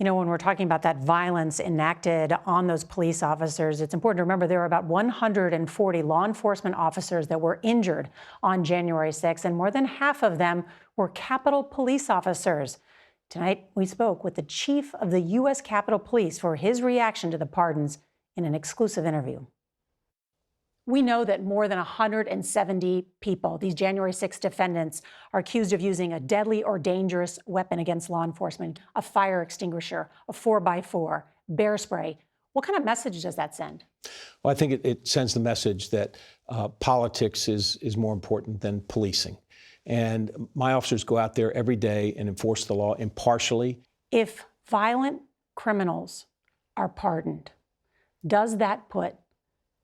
You know, when we're talking about that violence enacted on those police officers, it's important to remember there were about 140 law enforcement officers that were injured on January 6th, and more than half of them were Capitol Police officers. Tonight, we spoke with the chief of the U.S. Capitol Police for his reaction to the pardons in an exclusive interview. We know that more than 170 people, these January 6 defendants, are accused of using a deadly or dangerous weapon against law enforcement, a fire extinguisher, a 4x4, bear spray. What kind of message does that send? Well, I think it sends the message that politics is more important than policing. And my officers go out there every day and enforce the law impartially. If violent criminals are pardoned, does that put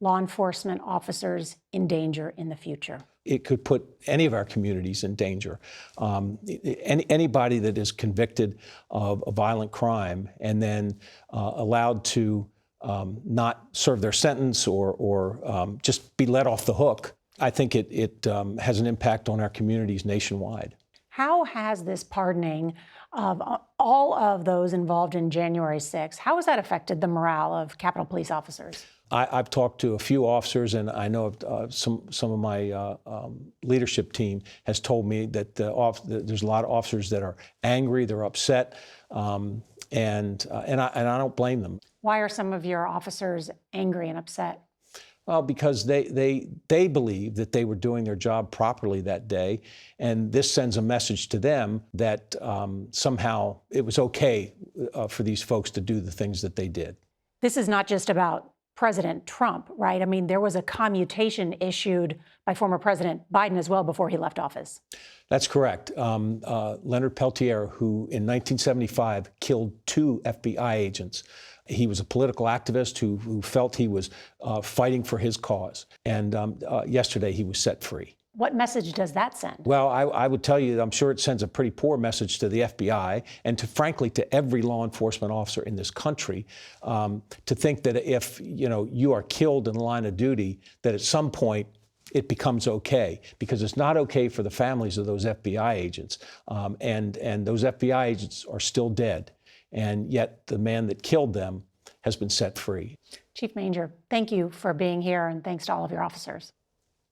law enforcement officers in danger in the future? It could put any of our communities in danger. Anybody that is convicted of a violent crime and then allowed to not serve their sentence or just be let off the hook, I think it has an impact on our communities nationwide. How has this pardoning of all of those involved in January 6th, how has that affected the morale of Capitol Police officers? I've talked to a few officers, and I know some of my leadership team has told me that there's a lot of officers that are angry, they're upset, and I don't blame them. Why are some of your officers angry and upset? Well, because they believe that they were doing their job properly that day, and this sends a message to them that somehow it was okay for these folks to do the things that they did. This is not just about President Trump, right? I mean, there was a commutation issued by former President Biden as well before he left office. That's correct. Leonard Peltier, who in 1975 killed 2 FBI agents. He was a political activist who felt he was fighting for his cause. And yesterday he was set free. What message does that send? Well, I would tell you, I'm sure it sends a pretty poor message to the FBI and frankly, to every law enforcement officer in this country, to think that if, you are killed in the line of duty, that at some point it becomes okay, because it's not okay for the families of those FBI agents. And those FBI agents are still dead. And yet the man that killed them has been set free. Chief Manger, thank you for being here, and thanks to all of your officers.